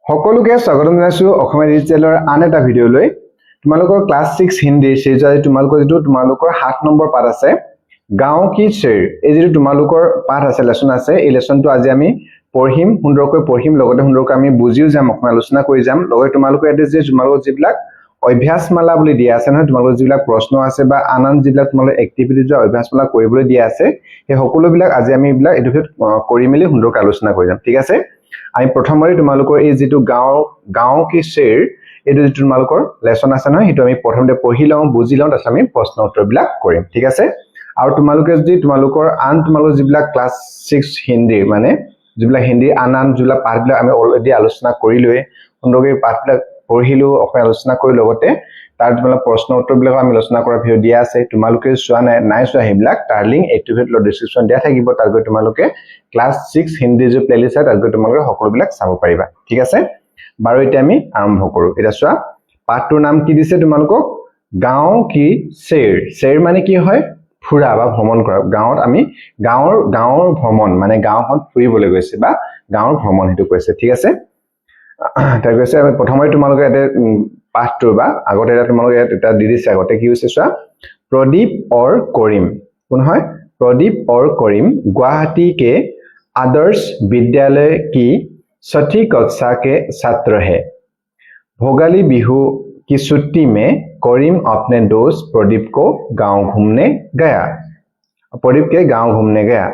সকলোকে স্বাগতম জনাইছো অসমীয়া ডিজিটেলৰ আন এটা ভিডিঅলৈ তোমালোকৰ ক্লাস 6 হিন্দী সিজাই তোমালোকৰ যেটো তোমালোকৰ 7 নম্বৰ পাঠ আছে গাঁও কি চেৰ এই যেটো তোমালোকৰ পাঠ আছে লেসন আছে এই লেসনটো আজি আমি পঢ়িম সুন্দৰকৈ পঢ়িম লগতে সুন্দৰকৈ আমি বুজিও যাম অসমীয়া আলোচনা কৰি যাম লগতে তোমালোকৰ এতে যে তোমালোকৰ যিবিলাক অভ্যাসমালা বুলি দিয়া আছে নহয় তোমালোকৰ যিবিলাক প্ৰশ্ন আছে বা আনন যিবিলাক তোমালোকৰ এক্টিভিটি যে অভ্যাসমালা কৰিবলৈ দিয়া আছে এই সকলোবিলাক আজি আমি এইবিলাক এডুকেট কৰি মেলি সুন্দৰকৈ আলোচনা কৰি যাম ঠিক আছে আমি প্ৰথমবাৰে তোমালোকৰ এই যেটো গাঁও কি চেৰ এটো যেটো তোমালোকৰ লেসন আছে নহয় হেতু আমি প্ৰথমতে পঢ়ি লওঁ বুজি লওঁ তাছত আমি প্ৰশ্ন উত্তৰবিলাক কৰিম ঠিক আছে আৰু তোমালোকে যদি তোমালোকৰ আন তোমালোকৰ যিবিলাক ক্লাস 6 হিন্দী মানে যিবিলাক হিন্দী আন যিবিলাক পাঠবিলাক আমি অলৰেডি আলোচনা কৰিলোৱে সুন্দৰকৈ পাঠবিলাক পঢ়িলো অসমীয়া আলোচনা কৰি লগতে তাৰ তোমালোকৰ প্ৰশ্ন উত্তৰবিলাক আমি আলোচনা কৰা ভিডিও দিয়া আছে তোমালোকে চোৱা নাই চোৱা হেবিলাক তাৰ লিংক এক্টিভেট ল ডেসক্ৰিপচন দিয়া থাকিব তাৰ গৈ তোমালোকে ক্লাস 6 হিন্দী যে প্লেলিস্ট আছে তাৰ গৈ তোমালোকে সকলোবিলাক চাব পাৰিবা ঠিক আছে বাৰু এতিয়া আমি আৰম্ভ কৰো এটা চোৱা পাঠটোৰ নাম কি দিছে তোমালোকক গাঁও কি চেৰ মানে কি হয় ফুৰা বা ভ্ৰমণ কৰা গাঁৱত আমি গাঁৱৰ ভ্ৰমণ মানে গাঁওখন ফুৰিবলৈ গৈছে বা গাঁৱৰ ভ্ৰমণ হেতু কৈছে ঠিক আছে তাৰ কৈছে আমি প্ৰথমে তোমালোকে এতে পাঠটো বা আগতে এটা তোমালোকে এটা দি দিছে আগতে কি হৈছে চোৱা प्रदीप और करीम কোন হয় प्रदीप और करीम गुवाहाटी के आदर्श विद्यालय की छठी कक्षा के छात्र हैं भोगाली बिहू की छुट्टी में करीम अपने दोस्त प्रदीप को गांव घूमने गया प्रदीप के गांव घूमने गया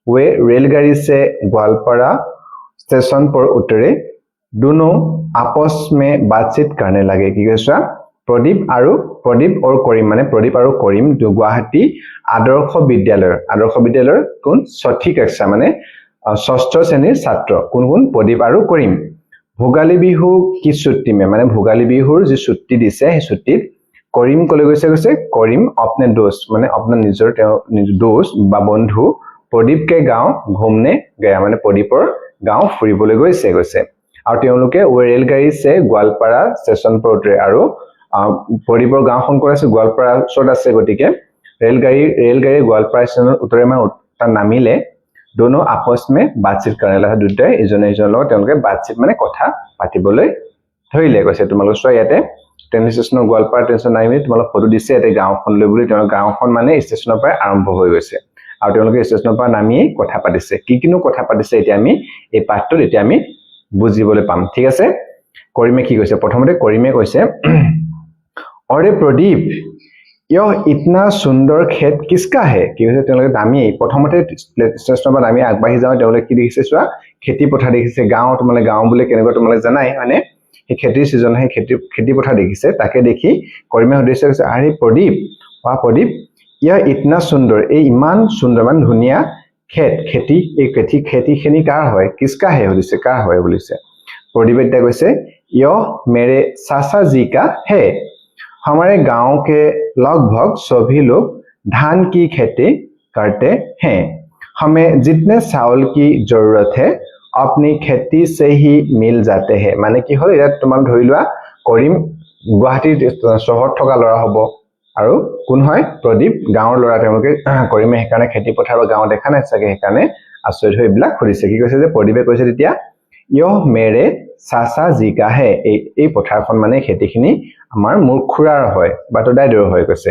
वे रेलगाड़ी से ग्वालपारा स्टेशन पर उतरे दोनों आपस में बातचीत करने लगे कि कैसा प्रदीप और करीम माने प्रदीप और करीम गुवाहाटी आदर्श विद्यालय कोन छठी कक्षा माने षष्ठ श्रेणीर छात्र कोन प्रदीप और करीम भोगाली बिहू की छुट्टी में माने भोगाली बिहुर जे छुट्टी दिसे हे छुट्टीत करीम कले গৈছে करीम अपने दोस्त माने अपना निजर दोस्त बा बंधु प्रदीप के गांव घूमने गया माने प्रदीपर गांव फुरिবলৈ গৈছে আৰু তেওঁলোকে ৰেলগাড়ী से গোৱালপাৰা ষ্টেচন पर उतरे আৰু प्रदीपर गांवখন কৰ আছে গোৱালপাৰা ওচৰত আছে গটিকে ৰেলগাড়ী গোৱালপাৰা ষ্টেচনত উতৰে মান তা নামিলে दोनों आपस में बातचीत करने लगा দুটাই ইজনে ইজনৰ লগত তেওঁলোকে बातचीत মানে কথা পাতিবলৈ ধৰিলে কৈছে তোমালোক চোৱা ইয়াতে ট্ৰেইন ষ্টেচনৰ গোৱালপাৰা ষ্টেচন নামি তোমালোক ফটো দিছে ইয়াতে গাঁওখন লৈ বুলি তেওঁলোক গাঁওখন মানে ষ্টেচনৰ পৰা আৰম্ভ হৈ গৈছে আৰু তেওঁলোকে ষ্টেচনৰ পৰা নামি কথা পাতিছে কিনো কথা পাতিছে এতিয়া আমি এই পাঠটোত এতিয়া আমি বুজিবলৈ পাম ঠিক আছে করিমে কি কৈছে প্ৰথমতে করিমে কৈছে अरे प्रदीप यह इतना सुंदर खेत किसका है कि কৈছে তেওঁলোকে নামি প্ৰথমতে ষ্টেচনৰ পৰা নামি আগবাঢ়ি যাও তেওঁলোকে কি দেখিছে চোৱা খেতি পথাৰ দেখিছে গাঁও তোমালে গাঁও বুলি কেনেকৈ তোমালে জানাই মানে এই খেতিৰ সিজন হে খেতি পথাৰ দেখিছে তাকে দেখি কৰিমে উদ্দেশ্য কৈছে আৰে प्रदीप यह इतना सुंदर এই ইমান সুন্দৰ মান ধুনিয়া खेती खेनी कार হয় किसका है बोलिसे कार হয় बोलिसे प्रदीप এটা কৈছে यह मेरे चाचा जी का है हमारे गांव के लगभग सभी लोग धान की खेती करते हैं हमें जितने चावल की जरूरत है अपनी खेती से ही मिल जाते हैं माने কি হয় এটা তোমাক ধৰি লোৱা কৰিম গুৱাহাটী শহৰ থকা লৰা হ'ব আৰু কোন হয় प्रदीप গাঁৱৰ লৰা তেওঁলোকে কৰিমে হেকানে খেতি পথাৰ বা গাঁও দেখা নাই চাগে হেকানে আশ্চৰ্য হৈ বিলা কৰিছে কি কৈছে যে प्रदीपে কৈছে তেতিয়া यह मेरे चाचा जी का है এই পথাৰখন মানে খেতিখিনি আমাৰ মুৰখুৰাৰ হয় বাটদাইদৰ হয় কৈছে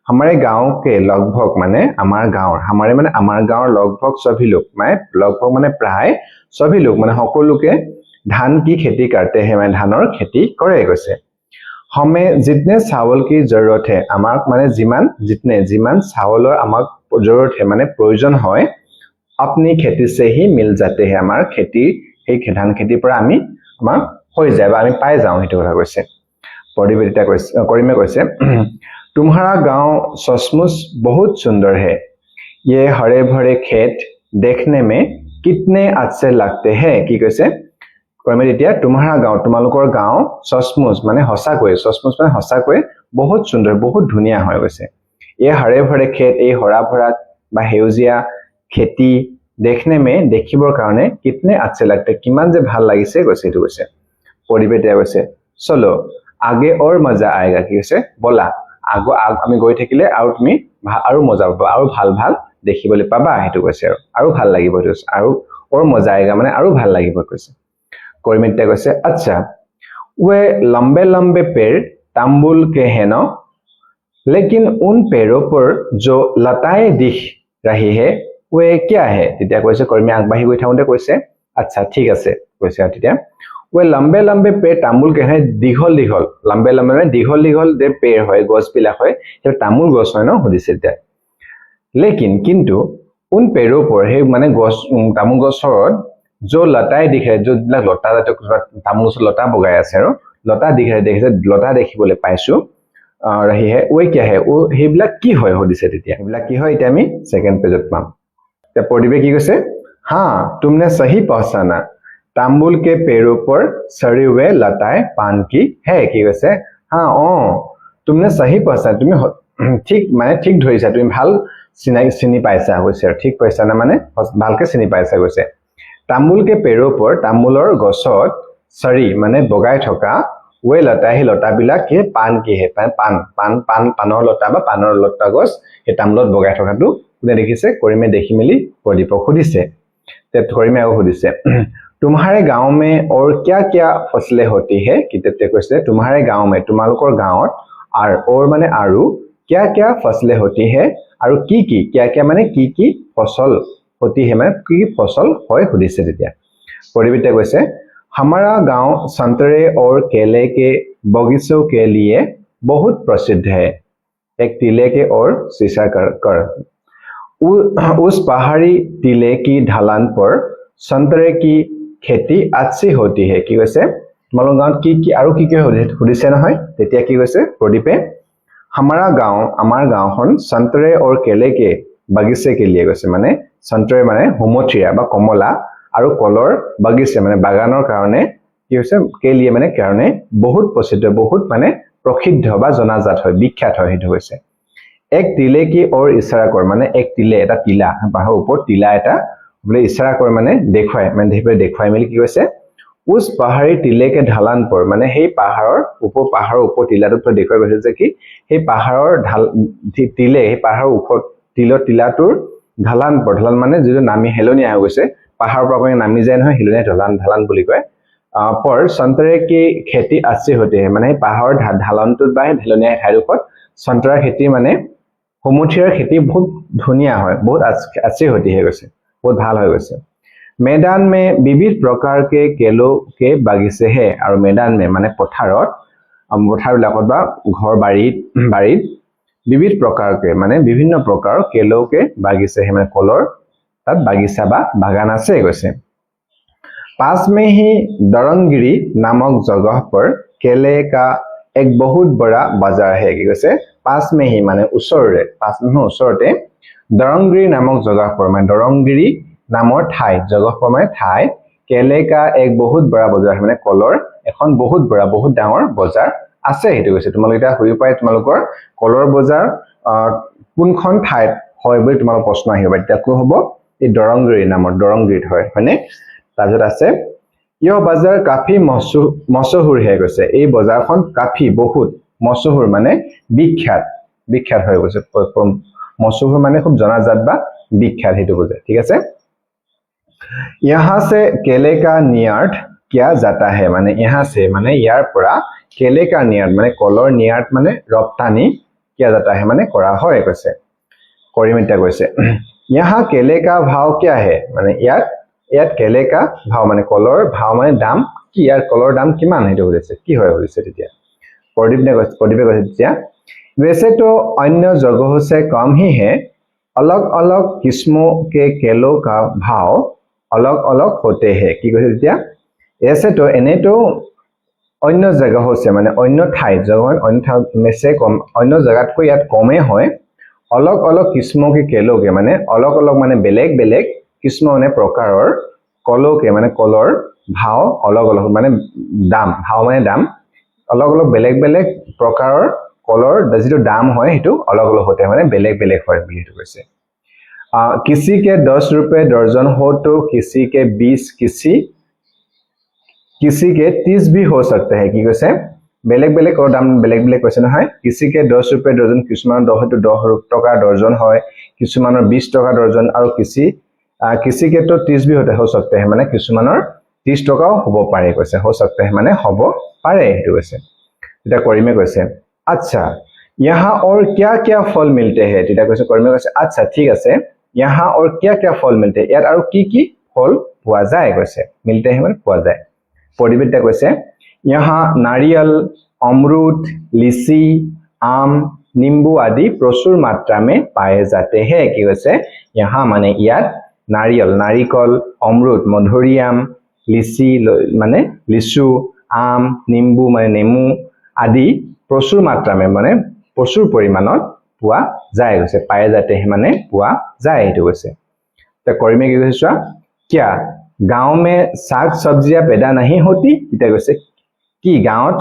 हमारे गांव के लगभग माने আমাৰ গাঁৱৰ हमारे माने আমাৰ গাঁৱৰ लगभग सभी लोग माने लगभग माने प्राय सभी लोग माने সকলোকে धान की खेती करते हैं माने ধানৰ খেতি কৰে কৈছে हमें जितने चावल की जरूरत है আমাক মানে जिमान चावলৰ আমাক जरूरत है माने प्रयोजन হয় अपनी खेती से ही मिल जाते हैं আমাৰ খেতি এই ধান খেতিৰ পৰা আমি আমাৰ হৈ যায় বা আমি পাই যাও হেতু কথা কৈছে प्रदीप এটা কৈছে করিমে কৈছে तुम्हारा गांव सचमुच बहुत सुंदर है ये हरे भरे खेत देखने में कितने अच्छे लगते हैं কি কৈছে করিমে এতিয়া तुम्हारा गांव তোমালোকৰ গাঁও सचमुच মানে হসাকৈ बहुत सुंदर बहुत ধুনিয়া হৈ গৈছে ये हरे भरे खेत এই হৰা ভৰা বা হেউজিয়া খেতি देखने में देखिবৰ কাৰণে कितने अच्छे लगते কিমান যে ভাল লাগিছে কৈছে এটো কৈছে प्रदीप এতিয়া কৈছে চলো आगे और मजा आएगा কি কৈছে বলা আমি গৈ থাকিলে আৰু তুমি আৰু মজা পাবা আৰু ভাল দেখিবলৈ পাবা হেতু কৈছে আৰু ভাল লাগিব আৰু और मजा आएगा माने আৰু ভাল লাগিব কৈছে কৰিমিতে কৈছে আচ্ছা वे लंबे लंबे पेड़ तांबुल के हैं ना लेकिन उन पेड़ों पर जो लताएं दिख रही है वे क्या है তেতিয়া কৈছে কৰিমি আগবাঢ়ি গৈ থাকোঁতে কৈছে আচ্ছা ঠিক আছে কৈছে তেতিয়া वे लंबे लंबे पेड़ तांबुल के हैं দীঘল দীঘল लंबे लंबे মানে দীঘল দীঘল যে পেड़ হয় গছ বিলাক হয় সেই তামুল গছ হয় ন সুধিছে তেতিয়া लेकिन किंतु उन पेड़ों पर हे माने गस तामुल गसर जो लताएं दिखे जो लता तामुल गसर लता बगाय আছে আৰু लता दिखे দেখিছে लता দেখিবলৈ পাইছো रही है वो क्या है वो हेबला की হয় সুধিছে তেতিয়া হেবলা কি হয় এটা আমি সেকেন্ড পেজত পাম তে পঢ়িবে কি কৈছে हां तुमने सही पहचाना तांबुल के पेड़ों पर सड़ी हुए लताएं पान की है কি কৈছে हां तुमने सही पहचाना তুমি ঠিক মানে ঠিক ধৰিছা তুমি ভাল চিনি পাইছা কৈছে ঠিক পাইছা না মানে ভালকে চিনি পাইছা কৈছে तांबुल के पेड़ों पर तामुলৰ গছত সৰি মানে বগাই থকা वे लता ही लता बिला के पान की है पाনৰ লতা বা পানৰ লতা গছ এই তামুলত বগাই থকাটো কোনে দেখিছে কৰিমে দেখি মিলি প্ৰদীপক সুধিছে তে কৰিমে আৰু সুধিছে तुम्हारे गांव में और क्या-क्या फसलें होती है किते কৈছে तुम्हारे गांव में তোমালোকৰ গাঁৱত और माने आरु क्या-क्या फसलें होती है आरु की क्या-क्या माने की फसल होती है माने की फसल হয় সুধিছে তেতিয়া পৰিবিতে কৈছে हमारा गांव संतरे और केले के बगीचों के लिए बहुत प्रसिद्ध है एक टीले के और शीशा कर उस पहाड़ी टीले की ढलान पर संतरे की खेती अच्छी होती है কি কৈছে তোমালোকৰ গাঁৱত কি আৰু কি সুধিছে নহয় তেতিয়া কি কৈছে প্ৰদীপে हमारा गांव আমাৰ গাঁওখন संतरे और केले के बगीचे के लिए কৈছে মানে संतरे মানে হোমথিয়া বা কমলা আৰু কলৰ বাগিচা মানে বাগানৰ কাৰণে কি হৈছে के लिए মানে কাৰণে বহুত প্ৰসিদ্ধ বহুত মানে প্ৰসিদ্ধ বা জনাজাত হয় বিখ্যাত হয় হেতু হৈছে এক টিলে কি और इशारा कर মানে এক টিলে এটা টিলা পাহাৰৰ ওপৰত টিলা এটা বলে इशारा कर মানে দেখুৱাই মিলি কি কৈছে उस पहाड़ी टीले के ढलान पर মানে সেই পাহাৰৰ ওপৰ টিলাটো দেখুৱাই গৈছে যে কি সেই পাহাৰৰ টিলে সেই পাহাৰৰ ওপৰ টিলাটোৰ ঢলান মানে যেটো নামি হেলনিয়া হৈ গৈছে পাহাৰৰ পৰা নামি যায় নহয় হিলনে ঢলান বুলি কয় पर संतरे की खेती अच्छी होती है মানে পাহাৰৰ ঢালনটোত বা হেলনিয়া ঠাইৰ ওপৰত संतरा खेती মানে হোমথিয়াৰ खेती बहुत ধুনিয়া হয় बहुत अच्छी होती है গৈছে बहुत ভাল হৈ গৈছে मैदान में विविध प्रकार के केलों के बागीचे है और मैदान में माने पथारत বিলাকত বা ঘৰ বাৰীত विविध प्रकार के माने विभिन्न प्रकार केलों के बागीचे है माने कলৰ তাত বাগিচা বা বাগান আছে গৈছে पास में ही दरंगिरी नामक जगह पर केले का एक बहुत बड़ा बाजार है কি কৈছে पास में ही माने ওচৰতে पास में ওচৰতে दरंगिरी नामक जगह पर माने दरंगिरी नाমৰ ঠাই जगह पर माने ঠাই केले का एक बहुत बड़ा बाजार माने কলৰ এখন বহুত বড়া বহুত ডাঙৰ বজাৰ আছে হেতু কৈছে তোমালোক এটা হৈ পায় তোমালোকৰ কলৰ বজাৰ কোনখন ঠাইত হয় বুলি তোমালোক প্ৰশ্ন আহিব এতিয়া কি হ'ব এই দৰংগিৰি নামৰ দৰংগিৰিত হয় হয়নে তাজত আছে ইয় বাজাৰ কাফি মশহুৰ হে গৈছে এই বজাৰখন কাফি বহুত মশহুৰ মানে বিখ্যাত হৈ গৈছে মশহুৰ মানে খুব জনাজাত বা বিখ্যাত হেতু বুজায় ঠিক আছে यहाँ से केले का नियार्ट किया जाता है माने यहाँ से माने यार পৰা केले का नियार्ट माने कলৰ नियार्ट माने रप्तानी किया जाता है माने কৰা হয় কৈছে কৰিমিতা কৈছে यहाँ केले का भाव क्या है माने ইয়াত केले का भाव माने कলৰ भाव माने दाम কি ইয়াৰ কলৰ দাম কিমান হেতু হৈছে কি হয় হৈছে তেতিয়া প্ৰদীপে কৈছে তেতিয়া वैसे तो अन्य जगहों से कम ही है अलग-अलग किस्मों के केलों का भाव अलग-अलग होते हैं কি কৈছে তেতিয়া ऐसे तो एने तो अन्य जगहों से माने अन्य ठाई जगह अन्य में से कम अन्य जगत को यात कमे হয় अलग-अलग किस्मों के केलों के माने अलग-अलग माने बेलेग किस्म माने प्रकाৰৰ কলো के माने কলৰ भाव अलग-अलग माने दाम भाव माने दाम अलग-अलग बेलेग प्रकाৰৰ কলৰ যেটো দাম হয় হেতু अलग-अलग होते माने बेलेग হয় বুলি হেতু কৈছে किसी के 10 रुपए दर्जन हो तो किसी के 20 किसी के 30 भी हो सकते हैं কি কৈছে बेलेग और दाम बेलेग কৈছে নহয় किसी के 10 रुपए दर्जन किसुमान 10 टका दर्जन হয় किसुमाনৰ 20 टका दर्जन আৰু किसी के तो 30 भी हो सकते हैं माने किसुमाনৰ 30 টকাও হ'ব পাৰে কৈছে हो सकता है মানে হ'ব পাৰে সেইটো কৈছে এটা কৰিমে কৈছে আচ্ছা यहाँ और क्या क्या फल मिलते हैं এটা কৈছে কৰিমে কৈছে আচ্ছা ঠিক আছে यहाँ और क्या क्या फल मिलते हैं ইয়াত আৰু কি ফল পোৱা যায় কৈছে मिलते हैं মানে পোৱা যায় পৰিবিদ্যা কৈছে यहाँ नारियल अमरूद लीची आम नींबू आदि प्रचुर मात्रा में पाए जाते हैं কি কৈছে यहाँ মানে ইয়াত नारियल नारिकल अमरूद मधुरिआम लीची माने लिचु आम नींबू माने नेमू आदि प्रचुर मात्रा में माने प्रचुर परिमाणत পোৱা যায় কৈছে পাए जाते हैं माने পোৱা যায় এটো কৈছে তে কৰিমে কি কৈছে क्या गांव में साग सब्जियां पैदा नहीं होती इटा কৈছে কি গাঁৱত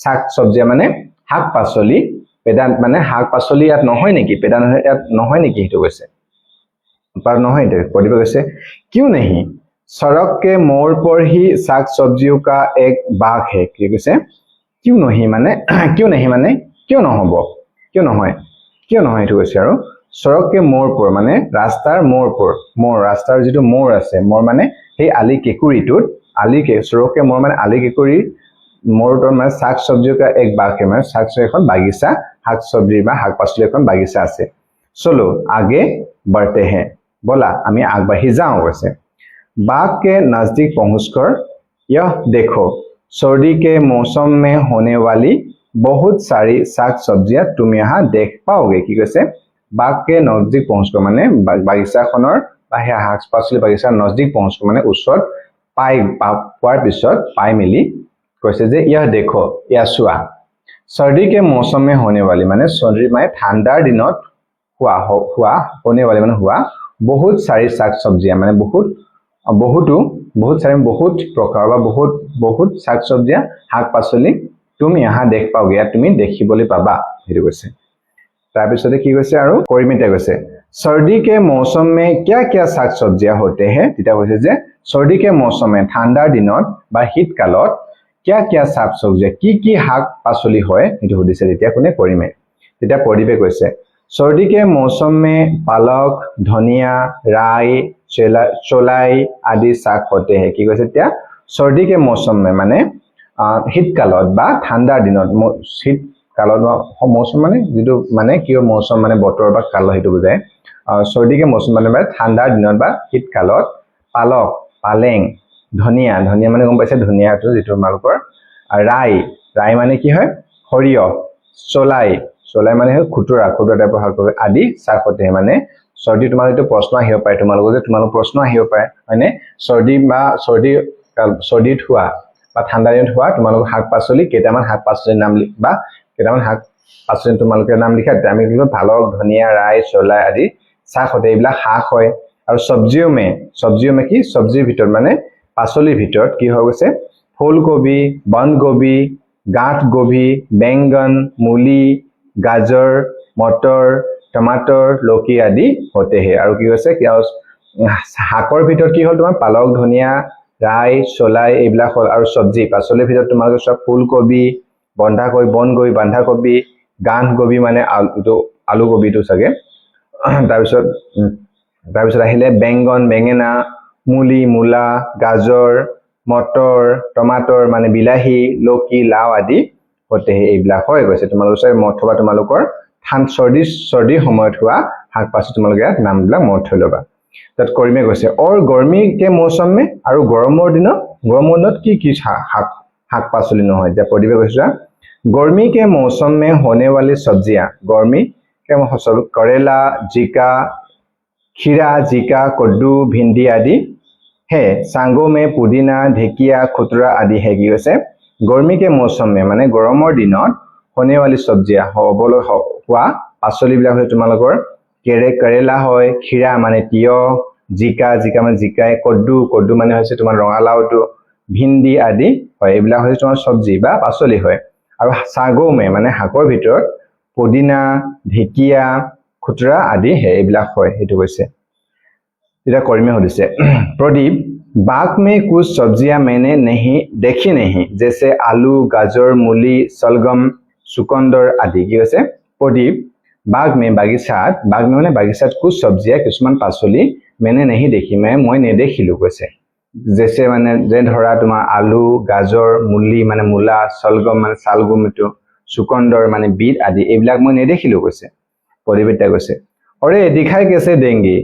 শাক সবজি মানে শাক পাচলি पैदा মানে শাক পাচলি ইয়াত নহয় নেকি पैदा নহয় নেকি হেতু কৈছে पर नहीं थे पढ़िबे कैसे क्यों नहीं सड़क के मोड़ पर ही साग सब्जियों का एक बाग है कि कैसे क्यों नहीं माने क्यों क्यों নহয় এটো কৈছে আৰু सड़क के मोड़ पर माने रास्तार मोड़ रास्तार जितु मोड़ আছে मोड़ माने हे आली केकुरीटुत सड़क के मोड़ माने आली केकुरी मोड़ৰ মানে শাক সब्जियों का एक बाग है মানে শাক সब्জি এখন বাগিচা শাক সब्জি বা শাক পাচলি এখন বাগিচা আছে चलो आगे बढ़ते हैं बोला हमें आग बढ़ी जाओ वैसे बाग के नजदीक पहुंचकर यह देखो सर्दी के मौसम में होने वाली बहुत सारी साग सब्जियां तुम यहाँ देख पाओगे कि कैसे बाग के नजदीक पहुंचकर माने बागिचा खनर बा हे हाक पाचली बागिचा नजदीक पहुंचकर माने उसर पाई पार पिছত पाई मिली कैसे जे यह देखो या सुआ सर्दी के मौसम में होने वाली माने सर्दी माने ठंडार दिनत हुआ होने वाली माने हुआ बहुत सारी साग सब्जियां माने बहुत प्रकार बा बहुत साग सब्जियां हाक पाचली तुम यहाँ देख पाओगे या तुम देखिबले पाबा हेतु কৈছে তাৰ পিছতে কি কৈছে আৰু কৰিমিতে কৈছে सर्दी के मौसम में क्या क्या साग सब्जियां होते हैं तिता কৈছে যে सर्दी के मौसम में ठंडार दिनत बा शीत काলত क्या क्या साग सब्जियां কি हाक पाचली হয় হেতু সুধিছে তেতিয়া কোনে কৰিমে তেতিয়া পঢ়িবে কৈছে सर्दी के मौसम में पालक धनिया राई चोलाई आदि साग होते हैं कि কৈছে त्या सर्दी के मौसम में माने शीत काলত बा ठंडार दिनत शीत काলত मौसम माने जितु माने कियो मौसम माने बतर बा काल हेतु बुझाय सर्दी के मौसम माने ठंडार दिनत बा शीत काলত पालक पालें धनिया माने गम पाइছে धनियाটো जितु मालকৰ राई माने কি হয় হৰিয় चोलाई माने खुटुरा टाइप हाक आदि साग होते हैं माने सर्दी तुम्हारे तो प्रश्न আহিব পাৰে তোমালোকৰ যে তোমালোক প্ৰশ্ন আহিব পাৰে মানে सर्दी हुआ বা ঠাণ্ডা দিনত हुआ তোমালোক শাক পাচলি কেটামান শাক পাচলিৰ নাম লিখবা কেটামান শাক পাচলি তোমালোকৰ নাম লিখা আমি লিখব পালক ধনিয়া ৰাই চলাই আদি শাক होते এইবিলাক শাক হয় আৰু सब्जियों में কি सब्जिৰ ভিতৰত মানে পাচলিৰ ভিতৰত কি হৈ গৈছে ফুলকবি বন্ধকবি गांठ गोभी बैंगन मूली गाजर मटर टमाटर लौकी आदि होते हैं और की होছে কি हाकर ভিতৰত কি হল তোমাৰ পালক ধনিয়া ৰাই চলাই এইবিলাক হল আৰু সবজি পাচলিৰ ভিতৰত তোমাৰ সব ফুলকবি বন্ধাকবি গাঁঠ গোবি মানে আলু গোবিটো সগে তাৰপিছত আহিলে বেঙ্গন বেঙেনা मूली मूला गाजर मटर टमाटर माने बिलाही लौकी लाव आदि होते हैं এইবিলাক হয় গৈছে তোমালোকৰ মথবা তোমালোকৰ सर्दी সময়ত हुआ हाक पाचলি তোমালোকে নামবিলাক মত থৈ লবা তাত কৰিমে গৈছে और गर्मी के मौसम में আৰু গৰমৰ দিনত কি हाक पाचলি নহয় যে পঢ়িবে গৈছে गर्मी के मौसम में होने वाली सब्जियां गर्मी के मौसम करेला जिका खीरा जिका कद्दू भिंडी आदि है सांगो में पुदीना ढेकिया खुतरा आदि है कि वैसे गर्मी के मौसम में माने गरমৰ दिনত होने वाली सब्जियां हबल हुआ पाचली बिला है তোমালোকৰ करेला হয় खीरा माने तियो जिका माने जिकाय कद्दू माने হৈছে তোমাৰ ৰঙালাওটো भिंडी आदि হয় এইবিলা হৈছে তোমাৰ सब्जी বা পাচলি হয় আৰু सांगो में माने হাকৰ ভিতৰত पुदीना ढेकिया खुतरा आदि है এইবিলা হয় হেতু কৈছে इधर कौरमे हो दिसे प्रदीप बाग में कुछ सब्जियां मैंने देखी नहीं जैसे आलू गाजर मूली सलगम चुकंदर आदि की वैसे प्रदीप बाग में माने बागिचात कुछ सब्जियां किसुमान पाचली मैंने नहीं देखी मैं नेदेखिलु কৈছে জেছে মানে যে ধৰা তোমাৰ আলু গাজৰ মুলি মানে মূলা সলগম মানে সালগম এটো চুকন্দৰ মানে বিট আদি এইবিলাক মই নেদেখিলো কৈছে পৰিবিতা কৈছে अरे दिखाई कैसे देंगे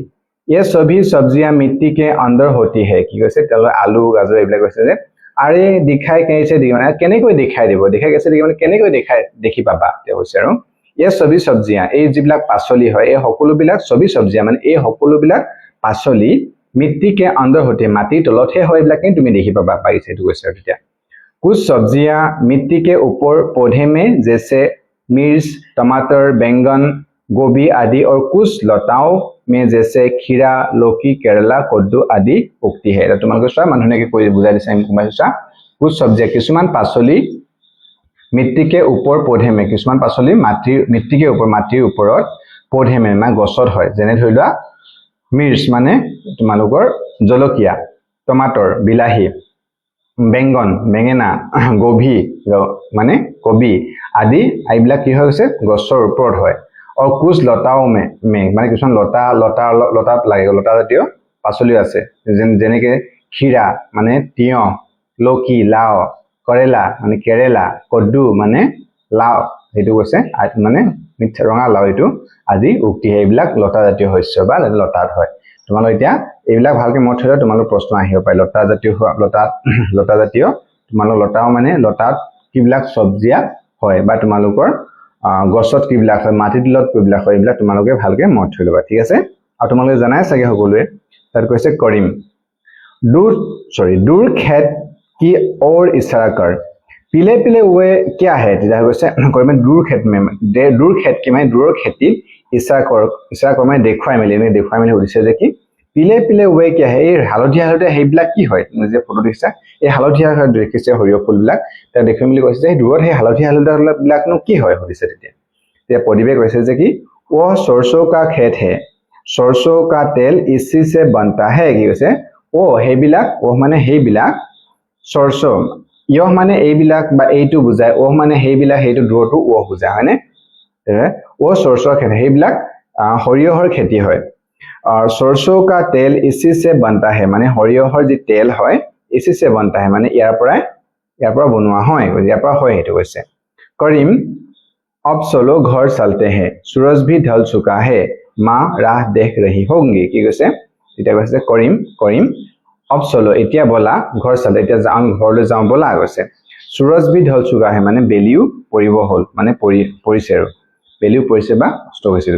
ये सभी सब्जियां मिट्टी के अंदर होती है কি কৈছে তেল আলু গাজৰ এইবিলাক কৈছে যে আৰে दिखाई कैसे दी মানে কেনেকৈ দেখাই দিব दिखाई कैसे दी মানে কেনেকৈ দেখাই দেখি পাবা তে কৈছে আৰু ये सभी सब्जियां এই যিবিলাক পাচলি হয় এই সকলোবিলাক সবি সब्जियां মানে এই সকলোবিলাক পাচলি मिट्टी के अंदर होते माटी তলতহে হয় এইবিলাক তুমি দেখি পাবা পাইছে এইটো কৈছে তেতিয়া कुछ सब्जियां मिट्टी के ऊपर पौधे में जैसे मिर्च टमाटर बैंगन गोभी आदि और कुछ लताओं में जैसे खीरा लौकी केरला कद्दू आदि उगती है এটা তোমালোকে চোৱা মানুহে কৈ বুজাই দিছে আমি কুমাইছা कुछ सब्जियां কিছুমান পাচলি मिट्टी के ऊपर पौधे में কিছুমান পাচলি मिट्टी के ऊपर माটিৰ ওপৰত पौधे में মানে গছত হয় যেনে ধৰি লোৱা মিৰ্চ মানে তোমালোকৰ জলকীয়া টমাटर বিলাহী বেঙ্গন বেঙেনা গোভি মানে কবি আদি এইবিলাক কি হৈছে গছৰ ওপৰত হয় और कुछ लताओं में माने কিছুমান লতা লাগে লতা জাতীয় পাচলি আছে যেনেকে খীৰা মানে তিয়হ লকি লাও কৰেলা মানে কেৰেলা কদ্দু মানে লাও এটো কৈছে মানে মিঠা ৰঙা লাও এটো আদি উক্তি এইবিলাক লতা জাতীয় শস্য বা লতাত হয় তোমালোক এতিয়া এইবিলাক ভালকে মত থলে তোমালোক প্ৰশ্ন আহিব পাৰে লতা জাতীয় তোমালোক লতাও মানে লতাত কিবিলাক সब्जिया হয় বা তোমালোকৰ গছত কিবিলাক হয় মাটিত তলত কিবিলাক হয় এইবিলাক তোমালোকে ভালকে মত থৈ লবা ঠিক আছে আৰু তোমালোকে জানাই চাগে সকলোৱে তাত কৈছে কৰিম दूर खेत की ओर इशारा कर पीले पीले हुए क्या है তেতিয়া কৈছে কৰিম दूर खेत কি মানে দূৰৰ খেতি ইশাৰা কৰ মানে দেখুৱাই মেলি সুধিছে যে কি पीले पीले हुए क्या है এই হালধীয়া হেইবিলাক কি হয় তুমি যে ফটো দেখিছা এই হালধীয়া দেখিছে হৰিয় ফুলবিলাক তা দেখিম বুলি কৈছে যে দূৰত এই হালধীয়া বিলাকনো কি হয় সুধিছে তেতিয়া পদিবে কৈছে যে কি वो सरसों का खेत है सरसों का तेल इसी से बनता है কি কৈছে ও হেইবিলাক ও মানে হেইবিলাক सरसों ইয় মানে এইবিলাক বা এইটো বুজায় ও মানে হেইবিলাক হেইটো দূৰটো ও বুজায় হয়নে ও सरसों খেত হেইবিলাক হৰিয়হৰ খেতি হয় और सरसों का तेल इसी से बनता है माने हरियहर जी तेल है इसी से बनता है माने यार पर बनवा হয় ইয়াৰ পৰা হয় হেতু কৈছে करीम अब चलो घर चलते हैं सूरज भी ढल चुका है मां राह देख रही होंगी কি কৈছে এটা কৈছে करीम अब चलो এতিয়া বলা घर चलते এতিয়া যাম ঘৰলৈ যাম বলা কৈছে सूरज भी ढल चुका है माने বেলিও পৰিব হল মানে পৰিছে আৰু বেলিও পৰিছে বা অস্ত হৈছে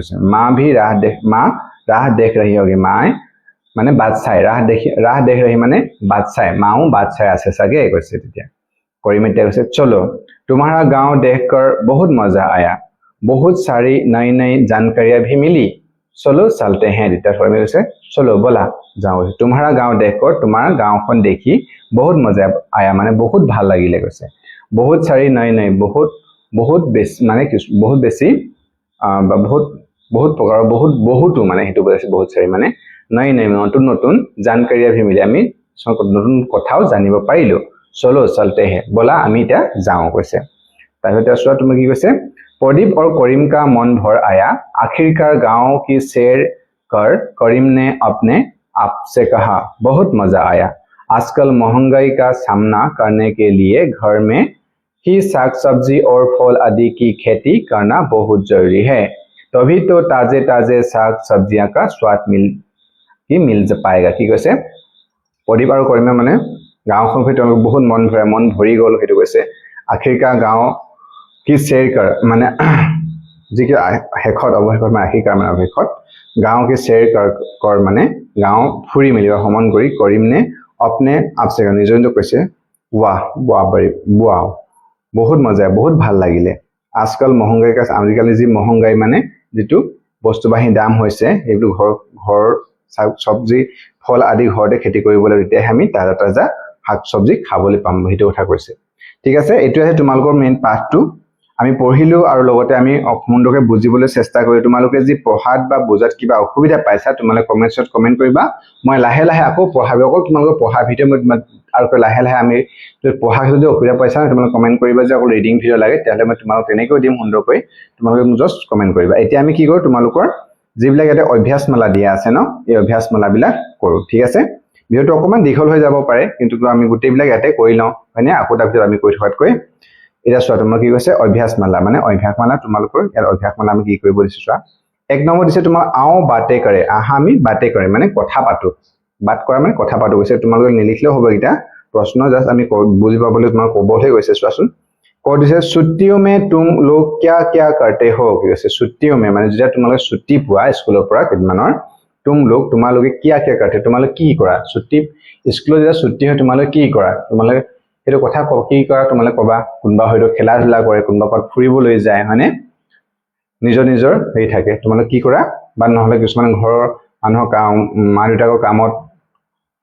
मां राह देख रही होगी मां माने बादशाह राह देख रही माने बादशाह माओ बादशाह আছে सगे কৈছে তেতিয়া কৰিমতে কৈছে चलो तुम्हारा गांव देखकर बहुत मजा आया बहुत सारी नई नई जानकारियां भी मिली चलो चलते हैं তেতিয়া কৰিমে কৈছে चलो बोला যাও तुम्हारा गांव देखकर तुम्हारा गांवখন দেখি बहुत मजा आया माने बहुत ভাল লাগিলে কৈছে बहुत सारी नई बहुत बेसी माने बहुत बेसी बहुत प्रकार बहुतो माने हेतु কৈছে बहुत सारी माने नई नतुन जानकारियां भी मिले আমি নতুন কথাও জানিব পাৰিলো चलो चलते हैं बोला আমি এটা যাও কৈছে তাৰপিছত আসোৱা তুমি কি কৈছে प्रदीप और करीम का मन भर आया आखिरकार गांव की सैर कर करीम ने अपने आप से कहा बहुत मजा आया आजकल महंगाई का सामना करने के लिए घर में ही साग सब्जी और फल आदि की खेती करना बहुत जरूरी है तभी तो ताजे ताजे साग सब्जियां का स्वाद मिल पाएगा কি কৈছে प्रदीप और करीमे माने गांवখন ভিতৰত বহুত মন ভৰি গল হেতু কৈছে আখিৰকা গাঁও কি शेयर कर माने যি কি হেখত অৱহেখত মানে আখিৰকা মানে অৱহেখত गांव के शेयर कर माने गांव ফুৰি মিলি ভ্ৰমণ কৰি करीम ने अपने आप से নিজে কৈছে वाह बहुत मजा बहुत ভাল লাগিলে आजकल महंगाई का आजिकाলি जी महंगाई माने जितु বস্তুবাহী দাম হৈছে এইটো ঘৰ সবজি ফল আদি ঘৰতে খেতি কৰিবলৈ তেতিয়া আমি তাজা শাক সবজি খাবলৈ পাম হেতু কথা কৈছে ঠিক আছে এটো আছে তোমালোকৰ মেইন পাঠটো আমি পঢ়িলো আৰু লগতে আমি অসমন্দকে বুজিবলৈ চেষ্টা কৰি তোমালোকে যি পঢ়াত বা বুজাত কিবা অসুবিধা পাইছা তোমালোকে কমেন্টছত কমেন্ট কৰিবা মই লাহে লাহে আকৌ পঢ়াব আকৌ তোমালোকৰ পঢ়া ভিডিও মই আৰু লাহে লাহে আমি পঢ়া যদি অসুবিধা পাইছা তোমালোকে কমেন্ট কৰিবা যে আকৌ ৰিডিং ভিডিও লাগে তেতিয়ালে মই তোমালোকক তেনেকৈ দিম সুন্দৰকৈ তোমালোকে জাস্ট কমেন্ট কৰিবা এতিয়া আমি কি কৰো তোমালোকৰ যিবিলাক এটা অভ্যাসমালা দিয়া আছে ন এই অভ্যাসমালাবিলাক কৰো ঠিক আছে ভিডিওটো অকমান দীঘল হৈ যাব পাৰে কিন্তু আমি গোটেইবিলাক ইয়াতে কৰি লওঁ হয়নে আকৌ তাৰপিছত আমি কৈ থকাতকৈ এটা চোৱা তোমাৰ কি কৈছে অভ্যাসমালা মানে অভ্যাসমালা তোমালোকৰ ইয়াৰ অভ্যাসমালা আমি কি কৰিব দিছো চোৱা এক নম্বৰ দিছে তোমাৰ আও বাতে কৰে আহা আমি বাতে কৰে মানে কথা পাতো বাত কৰা মানে কথা পাতো কৈছে তোমালোকে নিলিখলেও হ'ব এটা प्रश्न जस्ट আমি বুজি পাবলৈ তোমাৰ ক'বহে গৈছে চোৱাচোন কৈ দিছে ছুট্টিও মে তুম লোগ क्या क्या करते हो কৈছে ছুট্টিও মে মানে যেতিয়া তোমালোকে ছুটি পোৱা স্কুলৰ পৰা কেইদিনমানৰ তুম লোগ তোমালোকে क्या क्या करते তোমালোকে কি কৰা ছুটি স্কুলৰ যেতিয়া ছুটি হয় তোমালোকে কি কৰা তোমালোকে এটো কথা কি কৰা তোমালোকে কবা কোনবা হয়তো খেলা ধুলা কৰে কোনবা পত ফুৰিবলৈ যায় হয়নে নিজৰ নিজৰ হেই থাকে তোমালোকে কি কৰা বা নহলে কিছুমান ঘৰৰ মানুহৰ কাম মা দেউতাকৰ কামত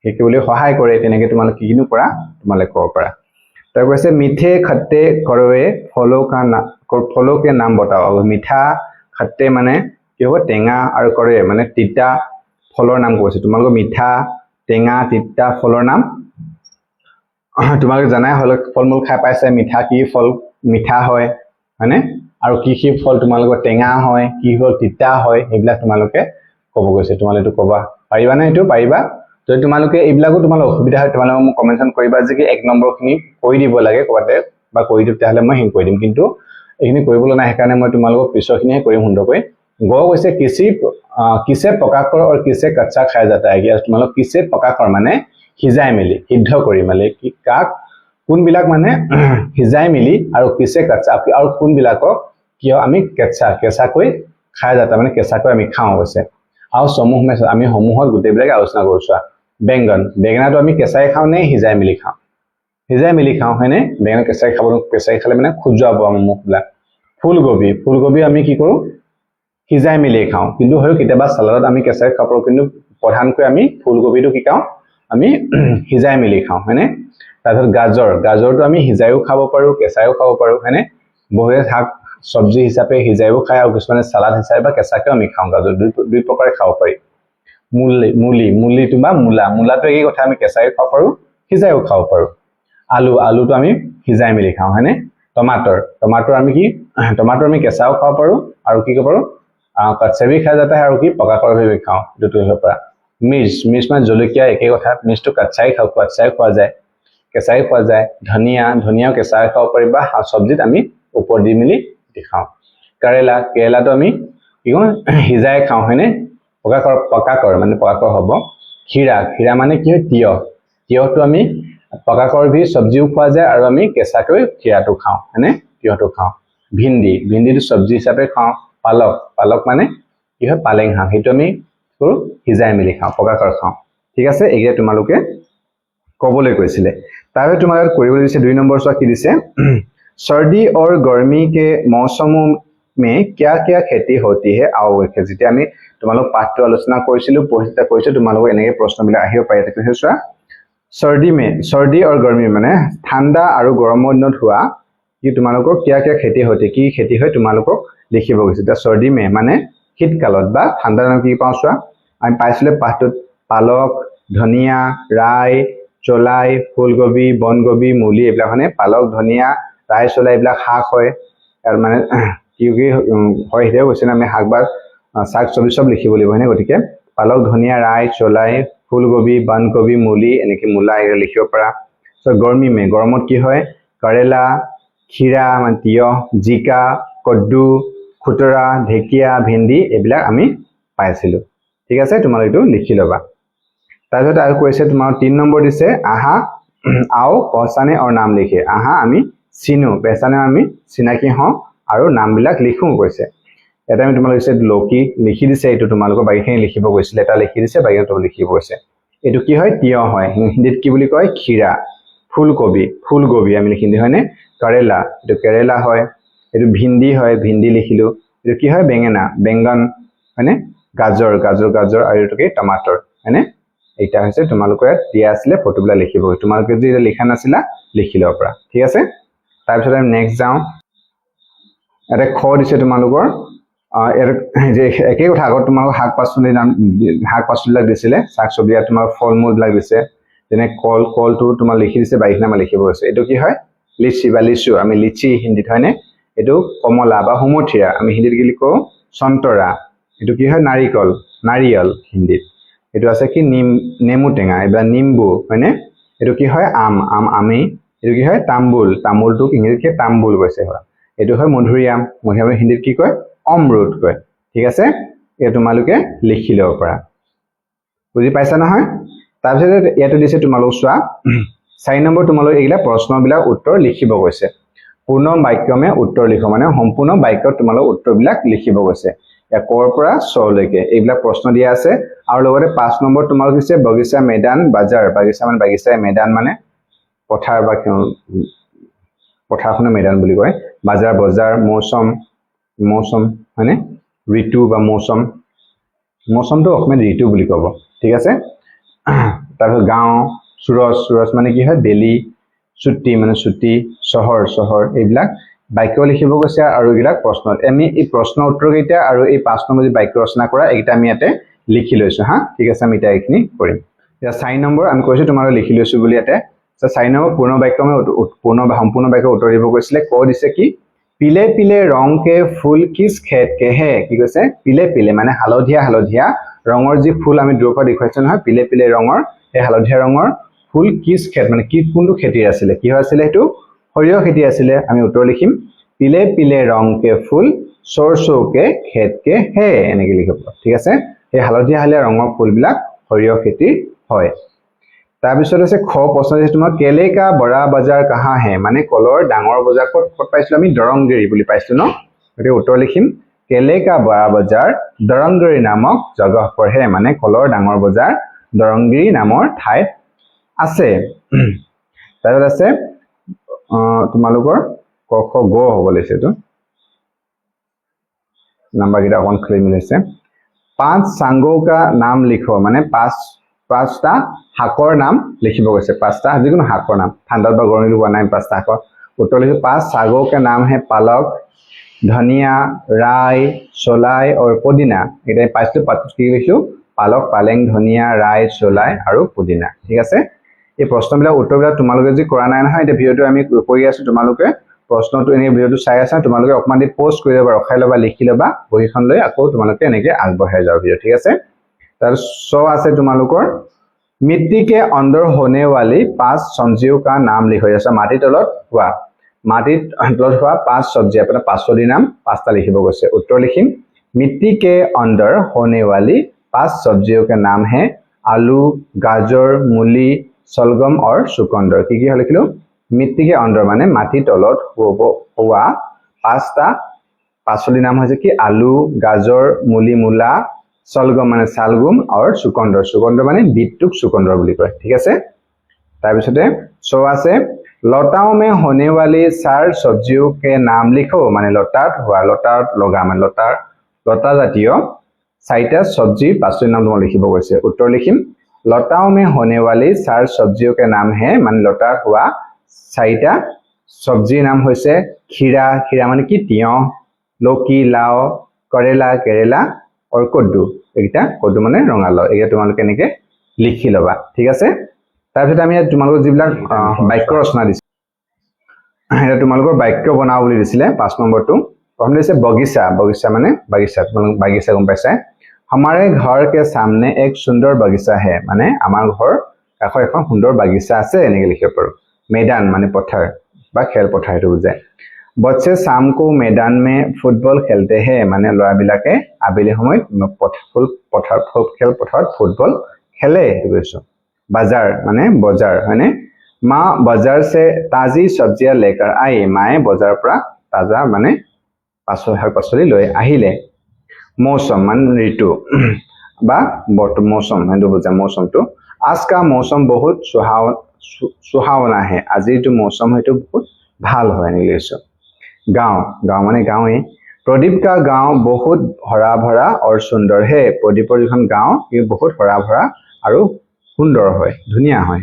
হেকিবলৈ সহায় কৰে তেনেকে তোমালোকে কিনো কৰা তোমালোকে ক'ব পাৰা তাৰ কৈছে মিঠে খট্টে কৰৱে ফলো के नाम बताओ মিঠা খট্টে মানে কি হ'ব টেঙা আৰু কৰে মানে তিতা ফলৰ নাম কৈছে তোমালোকে মিঠা টেঙা তিতা ফলৰ নাম তোমালোকে জানাই হল ফলমূল খাই পাইছে মিঠা কি ফল মিঠা হয় মানে আৰু কি ফল তোমালোকৰ টেঙা হয় কি ফল তিতা হয় এইবিলাক তোমালোকে ক'ব গৈছে তোমালোকে ক'বা পাৰিবা না এটো পাৰিবা যদি তোমালোকে এইবিলাকো তোমালোক অসুবিধা হয় তোমালোকে মোক কমেন্টন কৰিবা যে কি এক নম্বৰ খিনি কৈ দিব লাগে কোৱাতে বা কৈ দিতে হলে মই হিং কৈ দিম কিন্তু এইখিনি কৰিবলৈ নাই কাৰণে মই তোমালোকক পিছৰখিনিহে কৰিম সুন্দৰকৈ গ কৈছে কিছে পকাকৰ আৰু কিছে কচ্চা খাই যাতা है তোমালোক কিছে পকাকৰ মানে হিজাই মিলি সিদ্ধ কৰি মানে কি কাক কোনবিলাক মানে হিজাই মিলি আৰু কিছে কচ্চা আৰু কোনবিলাকক কিয় আমি কেঁচাকৈ খাই যাতা মানে কেঁচাকৈ আমি খাওঁ কৈছে আৰু সমূহ মে আমি সমূহত গোটেইবিলাক আলোচনা কৰিছো বেঙ্গন বেঙেনাটো আমি কেঁচাই খাওঁ নে হিজাই মিলি খাওঁ হয়নে বেঙেনা কেঁচাই খালে মানে খুজুৱাব আমাৰ মুখবিলাক ফুলকবি আমি কি কৰো হিজাই মিলি খাওঁ কিন্তু হয় কেতিয়াবা সালাডত আমি কেঁচাই খাব কিন্তু প্ৰধানকৈ আমি ফুলকবিটো কি খাওঁ আমি হিজাই মিলি খাওঁ হয়নে তাৰপিছত গাজৰটো আমি হিজাইও খাব পাৰো কেঁচাইও খাব পাৰো হয়নে বহুতে শাক সবজি হিচাপে হিজাইও খায় আৰু কিছুমানে সালাড হিচাপে বা কেঁচাকেও আমি খাওঁ গাজৰ দুই প্ৰকাৰে খাব পাৰি মুলিটো বা মূলাটো এই কথা আমি কেঁচাই খাব পাৰো হিজাইও খাব পাৰো আলুটো আমি হিজাই মিলি খাওঁ হয়নে টমাটৰ আমি কি টমাটৰ আমি কেঁচাও খাব পাৰো আৰু কি খাব পাৰো कच्चे भी खाया जाता है और की पका कर भी खाओ দুটো হৈ পৰা মিৰ্চ মানে জলকীয়া একে কথা মিৰ্চটো কচ্চাই খোৱা যায় কেঁচাই খোৱা যায় ধনিয়াও কেঁচাই খাব পাৰি বা সবজিত আমি ওপৰ দি মিলি খাওঁ কেৰেলাটো আমি কি কওঁ হিজাই খাওঁ হয়নে পকা কৰ হ'ব খিৰা মানে কি হয় তিয়হটো আমি পকা কৰ ভি সবজিও খোৱা যায় আৰু আমি কেঁচাকৈ খিৰাটো খাওঁ হয়নে তিয়হটো খাওঁ ভিন্ডিটো সবজি হিচাপে খাওঁ পালক মানে কি হয় পালেং শাক হেতু আমি কৰো হিজাই মিলি খাওঁ পকাকৰ খাওঁ ঠিক আছে এগে তোমালোকে কবলৈ কৈছিলে তাৰপে তোমালোকে কৰিবলৈ দিছে 2 নম্বৰ চোৱা কি দিছে सर्दी और गर्मी के मौसमों में क्या-क्या खेती होती है आओ যেতিয়া আমি তোমালোক পাঠটো আলোচনা কৰিছিলো পঢ়িতা কৈছে তোমালোক এনেকে প্ৰশ্নবিলাক আহিব পাৰে তাকে চোৱা सर्दी और गर्मी মানে ঠাণ্ডা আৰু গৰমৰ দিনত হোৱা কি তোমালোকক क्या-क्या खेती होती কি खेती হয় তোমালোকক লিখিব গৈছে তা सर्दी में মানে শীতকালত বা ঠাণ্ডা দিনত কি পাওঁ চোৱা আমি পাইছিলে পাঠটোত পালক ধনিয়া ৰাই চলাই ফুলকবি বনকবি মুলি এইবিলাক মানে পালক ধনিয়া ৰাই চলাই এইবিলাক শাক হয় আৰু মানে কি হয় হেতে কৈছে না আমি শাক বা শাক সবজি সব লিখিব লাগিব হয়নে গতিকে পালক ধনিয়া ৰাই চলাই ফুলকবি বনকবি মুলি এনেকে মুলা এৰে লিখিব পাৰা সো গৰমত কি হয় কৰেলা খিৰা মানে তিয়হ জিকা কদ্দু খুতৰা ঢেকিয়া ভিন্ডি এইবিলাক আমি পাইছিলো ঠিক আছে তোমালোকে এইটো লিখি লবা তাৰপিছত আৰু কৈছে তোমাৰ 3 নম্বৰ দিছে আহা आओ पहचाने और नाम लिखे आहा আমি চিনো পহচানে আমি চিনাকি হওঁ আৰু নামবিলাক লিখো কৈছে এটা আমি তোমালোক দিছে লকি লিখি দিছে এটো তোমালোক বাইখিনি লিখিব গৈছিল এটা লিখি দিছে বাইখিনি তো লিখিব গৈছে এটো কি হয় তিয়হ হয় হিন্দীত কি বুলি কয় খিৰা ফুলকবি আমি লিখিলি হয়নে কৰেলা এটো কেৰেলা হয় এটো ভিন্ডি লিখিলো এটো কি হয় বেঙ্গন হয়নে গাজৰ আৰু এটো কি টমাটৰ হয়নে এইটা হৈছে তোমালোকৰ দিয়া আছিল ফটোবিলাক লিখিব তোমালোকে যদি লিখা নাছিলা লিখি লব পৰা ঠিক আছে তাৰ পিছত আমি নেক্সট যাও এটা খ দিছে তোমালোকৰ যে একে কথা আগত তোমালোক শাক পাচলিবিলাক দিছিলে শাক সবজি তোমাৰ ফলমূল বিলাক দিছে যেনে কলটো তোমাৰ লিখি দিছে বাইকনাম লিখিব হৈছে এটো কি হয় লিচি আমি লিচি হিন্দীত হয়নে এটো কমলা বা হুমথিয়া আমি হিন্দীত কি লিখো সন্তৰা এটো কি হয় নাৰিকল নাৰিয়ল হিন্দীত এটো আছে কি নেমু টেঙা এবা নিম্বু হয়নে এটো কি হয় আমি এটো কি হয় তামুলটোক ইংৰাজীত তাম্বুল কৈছে হয় এটো হয় মধুৰিআম হিন্দীত কি কয় অমৃত কয় ঠিক আছে এ তোমালোকে লিখি লব পাৰা বুজি পাইছা নহয় তাৰপিছত ইয়াতে দিছে তোমালোক চোৱা 4 নম্বৰ তোমালোক এইগিলা প্ৰশ্নবিলাক উত্তৰ লিখিব কৈছে পূৰ্ণ বাক্যমে উত্তৰ লিখো মানে সম্পূৰ্ণ বাক্যত তোমালোক উত্তৰবিলাক লিখিব কৈছে একৰ পৰা 6 লৈকে এইবিলাক প্ৰশ্ন দিয়া আছে আৰু লগতে 5 নম্বৰ তোমালোক দিছে বাগিচা ময়দান বাজাৰ বাগিচা মানে বাগিচা ময়দান মানে পথাৰ বা পথাৰখনৰ ময়দান বুলি কয় বাজাৰ বজাৰ মৌসম মানে ঋতু বা মৌসমটো অসমীয়াত ঋতু বুলি ক'ব ঠিক আছে তাৰপিছত গাঁও সুৰজ মানে কি হয় বেলি ছুটি মানে ছুটি চহৰ এইবিলাক বাক্য লিখিব কৈছে আৰু এইবিলাক প্ৰশ্ন আমি এই প্ৰশ্ন উত্তৰ কেইটা আৰু এই 5 নম্বৰ বাক্য ৰচনা কৰা এইটা আমি ইয়াতে লিখি লৈছো হা ঠিক আছে আমি এইখিনি কৰিম এতিয়া 4 নম্বৰ আমি কৈছো তোমালোক লিখি লৈছো বুলি ইয়াতে 4 নম্বৰ পূৰ্ণ বাক্যমে সম্পূৰ্ণ বাক্য উত্তৰ দিব কৈছিলে ক দিছে কি পিলে পিলে ৰং কে ফুল কিস খেত কে হে কি কৈছে পিলে মানে হালধীয়া ৰঙৰ যি ফুল আমি দূৰৰ পৰা দেখাইছো নহয় পিলে পিলে ৰঙৰ এই হালধীয়া ৰঙৰ ফুল কিস খেত মানে কি কোনটো খেতি আছিল কি হৈছিল হেতু সৰিয়হ খেতি আছিল আমি উত্তৰ লিখিম পিলে পিলে ৰং কে ফুল সৰসো কে খেত কে হে এনেকৈ লিখিব ঠিক আছে এই হালধীয়া ৰঙৰ ফুলবিলাক সৰিয়হ খেতি হয় তাৰপিছত আছে খ প্ৰশ্ন আছে তোমাৰ কেলে কা বড়া বাজাৰ কাহা হে মানে কলৰ ডাঙৰ বজাৰ ক'ত পাইছিলো আমি দৰংগিৰি বুলি পাইছো ন গতিকে উত্তৰ লিখিম কেলে কা বড়া বাজাৰ দৰংগিৰি নামক জগহ पर है মানে কলৰ ডাঙৰ বজাৰ দৰংগিৰি নামৰ ঠাইত আছে তাৰপিছত আছে তোমালোকৰ ক খ গ হ'ব লৈছে তো নাম্বাৰ কেইটা অকন খেলি মিলিছে 5 सांगों का नाम लिखो মানে 5টা শাকৰ নাম লিখিব কৈছে 5টা যিকোনো শাকৰ নাম ঠাণ্ডাত বা গৰমত হোৱা নাই 5টা শাকৰ উত্তৰ লিখো 5 सागों का नाम है पालक धनिया राई सोलाई और पुदीना এটা 5টা পাত কি লিখিছো পালক পালেং ধনিয়া রাই সোলাই আৰু পুদিনা ঠিক আছে এই প্ৰশ্নবিলাক উত্তৰবিলাক তোমালোকে যি কৰা নাই নহয় এটা ভিডিওটো আমি কৰি আছো তোমালোকে প্ৰশ্নটো এনে ভিডিওটো চাই আছা তোমালোকে অকমান দি পোষ্ট কৰি লবা ৰখাই লবা লিখি লবা বহিখন লৈ আকৌ তোমালোকে এনেকৈ আগবঢ়াই যাও ভিডিও ঠিক আছে তাৰ সো আছে তোমালোকৰ मिट्टी के अंदर होने वाली 5 सब्जियों का नाम लिखो जैसा माटी तলত हुआ 5 सब्जी अपना 5 नाम 5টা लिखिब গৈছে उत्तर लिखिम मिट्टी के अंदर होने वाली 5 सब्जियों के नाम है आलू गाजर मूली सलगम और चुकंदर की लिखिलो मिट्टी के अंदर माने माटी तলত हुआ 5টা 5 नाम হৈছে কি आलू गाजर मूली मूला सलगम माने सालगम और चुकंदर माने बीटुक चुकंदर বুলি কয় ঠিক আছে তাৰ পিছতে সো আছে लताओं में होने वाली 4 सब्जियों के नाम लिखो माने लतात हुआ लतात लगा माने लता জাতীয় 4টা सब्जी 5 नाम তোমাক লিখিব কৈছে উত্তৰ লিখিম लताओं में होने वाली 4 सब्जियों के नाम है माने लतात हुआ 4টা सब्जी नाम হৈছে खीरा माने কি তিয়হ লকি লাও करेला केरेला और कद्दू এটা কদ্দু মানে ৰঙালাও এটা তোমালোকে এনেকৈ লিখি লবা ঠিক আছে তাৰপিছত আমি তোমালোকৰ যিবিলাক বাক্য ৰচনা দিছে এটা তোমালোকৰ বাক্য বনাও বুলি দিছিলে 5 নম্বৰটো প্ৰথম দিছে बगीचा মানে বাগিচা তোমালোক বাগিচা গম পাইছা हमारे घर के सामने एक सुंदर बगीचा है মানে আমাৰ ঘৰ কাষত এখন সুন্দৰ বাগিচা আছে এনেকৈ লিখিব পাৰো मैदान মানে পথাৰ বা খেল পথাৰটো বুজায় बच्चे शाम को मैदान में फुटबॉल खेलते हैं माने लड़ा बिलाके आबेली समय खेल पथार फुटबॉल खेले बाजार माने बाजार है माँ बाजार से ताजी सब्जियां लेकर आई माए बाजार पर ताजा माने पाचली লৈ আহিলে मौसम मान ऋतु बा मौसम हेतु बुझा मौसम तो आज का मौसम बहुत सुहावना है आज जो मौसम है बहुत ভাল হয় इंग्लिश गांव माने गांव ही प्रदीप का गांव बहुत हरा भरा और सुंदर है प्रदीपर जो गांव ये बहुत हरा भरा और सुंदर है धुनिया है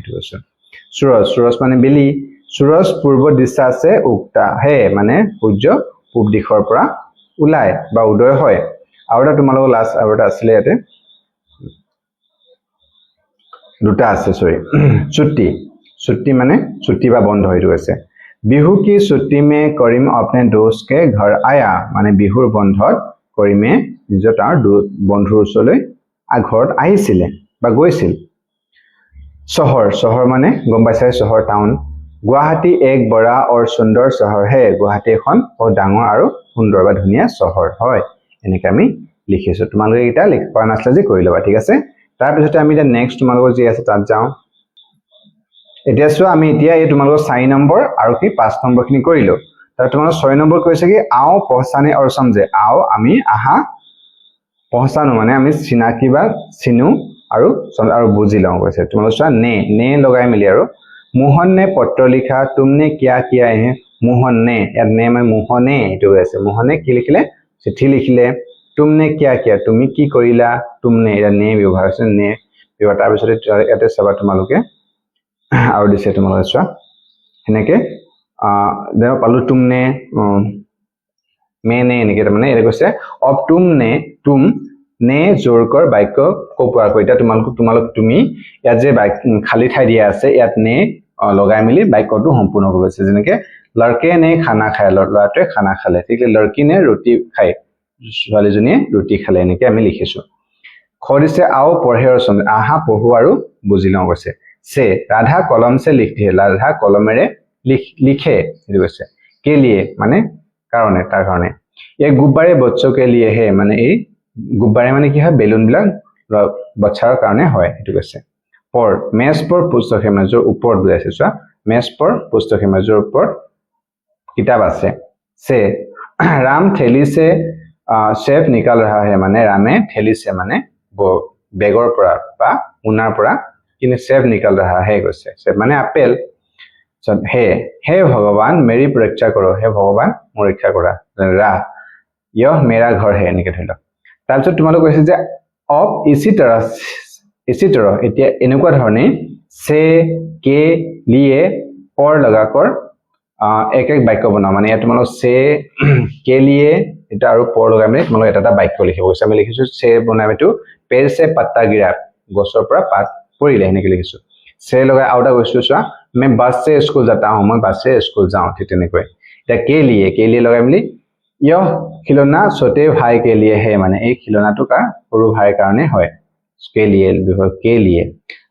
सूरज माने बेली सूरज पूर्व दिशा से उगता है माने सूर्य पूर्व दिशर পৰা ওলায় বা উদয় হয় আৰু এটা তোমালোকৰ লাষ্ট আৰু এটা আছিল ইয়াতে দুটা আছে সৰি ছুটি মানে ছুটি বা বন্ধ হয়টো আছে बिहू की छुट्टी में करीम अपने दोस्त के घर आया माने बिहुर बंधत करीमे निजर तार बंधुर ओसरলৈ ঘৰত আহিছিলে বা গৈছিল চহৰ মানে গম পাইছে চহৰ টাউন গুৱাহাটী এক বড়া और সুন্দৰ চহৰ হে গুৱাহাটী এখন বহুত ডাঙৰ আৰু সুন্দৰ বা ধুনীয়া চহৰ হয় এনেকৈ আমি লিখিছো তোমালোকে এটা লিখিব নাছলে যে কৰি লবা ঠিক আছে তাৰ পিছতে আমি এটা নেক্সট তোমালোকৰ যি আছে তাত যাও এতিয়া চোৱা আমি এতিয়া এই তোমালোকৰ 4 নম্বৰ আৰু কি 5 নম্বৰ খিনি কৰিলো তাৰ তোমালোকৰ 6 নম্বৰ কৈছে কি आओ पहचाने और समझे आओ আমি আহা पहचानो মানে আমি চিনাকি বা চিনু আৰু বুজি লওঁ কৈছে তোমালোকে চোৱা নে লগাই মিলি আৰু मोहन ने पत्र लिखा तुमने क्या किया है मोहन ने यार ने मैं मोहने এটো আছে मोहने কি লিখিলে চিঠি লিখিলে तुमने क्या किया তুমি কি কৰিলা तुमने এৰ ने ব্যৱহাৰ আছে ने ব্যৱহাৰ তাৰ পিছতে এতে সবা তোমালোকে আৰু দিছে তোমালোকে চোৱা হেনেকে দেও পালো तुमने मैंने এনেকে মানে এৰে কৈছে अब तुम ने जोरकर বাক্য কোপোৱাৰ কইতা তোমালোক তুমি ইয়াত যে খালি ঠাই দিয়া আছে ইয়াত নে লগাই মিলি বাক্যটো সম্পূৰ্ণ কৰিছে যেনেকে লড়কে ने खाना खाया লড়াটোৱে খানা খালে ঠিক আছে লড়কি ने रोटी খায় ছোৱালীজনীয়ে ৰুটি খালে এনেকে আমি লিখিছো খৰিছে आओ পঢ়ে আৰু সমঝে আহা পঢ়ো আৰু বুজি লওঁ কৈছে से राधा कलम से लिखती है राधा कलमेरे लिखे এটো কৈছে के लिए মানে কাৰণে তাৰ কাৰণে ये गुब्बारे बच्चों के लिए है মানে এই गुब्बारे মানে কি হয় বেলুন বিলাক বাচ্চাৰ কাৰণে হয় এটো কৈছে पर मेज पर पुस्तक है मेजर ऊपर বুজাইছে চোৱা मेज पर पुस्तक है मेजर ऊपर किताब আছে से राम थैली से शेफ निकाल रहा है মানে रामे थैली से মানে বেগৰ পৰা বা উনাৰ পৰা किने शेफ निकाल रहा है কৈছে शेफ মানে আপেল हे भगवान मेरी परीक्षा करो हे भगवान মোৰ ৰক্ষা কৰা रा यह मेरा घर है এনেকে ধৰিল তাৰপিছত তোমালোক কৈছে যে अब इसी तरह এতিয়া এনেকুৱা ধৰণে से के लिए और लगाकर एक বাক্য বনাও মানে ইয়াত তোমালোক से के लिए এটা আৰু por লগাই মানে তোমালোক এটা বাক্য লিখিব কৈছে আমি লিখিছো से বনাইটো पेड़ से पत्ता गिरा গছৰ পৰা পাত পৰিলে এনেকে লিখিছো से লগাই আউটা কৈছো চোৱা मैं बस से स्कूल जाता हूं मैं बस से स्कूल जाऊं ঠিক তেনেকৈ এটা के लिए লগাই মিলি यह खिलौना छोटे भाई के लिए है মানে এই खिलौनाটো কাৰ সৰু ভাইৰ কাৰণে হয় के लिए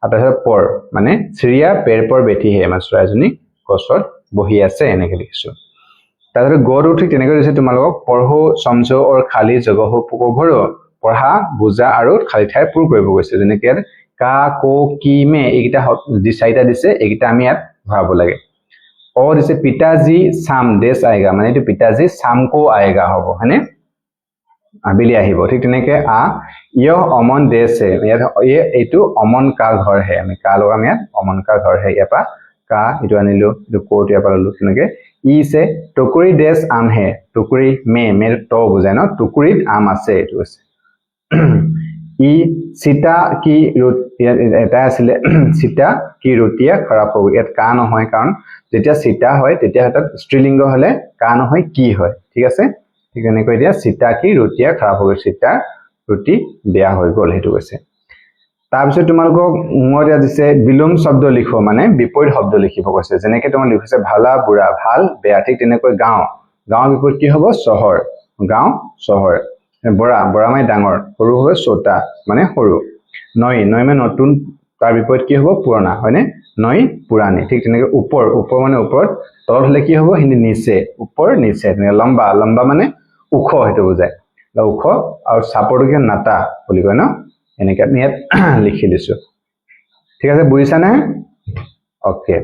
आता पर মানে চিৰিয়া पेड़ पर बैठी है মানে চৰাইজনী গছত বহি আছে এনেকে লিখিছো তাহলে গড় উঠি তেনেকৈ দিছে তোমালোকক পঢ়ো সমঝো और খালি জগহ পুকো ভৰো পঢ়া বুজা আৰু খালি ঠাই পূৰ কৰিব গৈছে যেনেকে কা কো কি মে এইটা দি চাইটা দিছে এইটা আমি ইয়াত ভৰাব লাগে और इसे पिताजी शाम देश आएगा মানে এটো पिताजी शाम को आएगा হবো হয়নে আবিলি আহিব ঠিক তেনেকে यह अमन देश है ये एटू अमन का घर है আমি কা লগাম ইয়াত अमन का घर है ইয়াপা কা এটো আনিলো এটো কোট ইয়াপা ললো তেনেকে ই সে টুকুৰি দেশ আম है টুকুৰি মে তো বুজায় ন টুকুৰিত আম আছে এটো আছে ই सीता की এটা আছিল सीता की रोटिया खराब हो गई ইয়াত কা নহয় কাৰণ যেতিয়া सीता হয় তেতিয়া হাতত স্ত্ৰীলিংগ হলে কা নহয় কি হয় ঠিক আছে ঠিক এনেকৈ দিয়া सीता की रोटिया खराब हो गई सीता ৰুটি বেয়া হৈ গল হেতু কৈছে তাৰ পিছত তোমালোকক মই দিয়া দিছে বিলোম শব্দ লিখো মানে বিপৰীত শব্দ লিখিব কৈছে যেনেকৈ তোমাৰ লিখিছে ভালা বুঢ়া ভাল বেয়া ঠিক তেনেকৈ গাঁও বিপৰীত কি হ'ব চহৰ গাঁও চহৰ বড়া মানে ডাঙৰ সৰু হ'ব ছোটা মানে সৰু নই মানে নতুন তাৰ বিপৰীত কি হ'ব পুৰণা হয়নে নই পুৰানি ঠিক তেনেকৈ ওপৰ মানে ওপৰত তল হলে কি হ'ব হিন্দী নিচে ওপৰ নিচে লম্বা মানে ওখ হেতু বুজায় ওখ আৰু সাপৰটো কি নাটা বুলি কয় ন এনেকৈ আমি ইয়াত লিখি দিছো ঠিক আছে বুজিছা না ওকে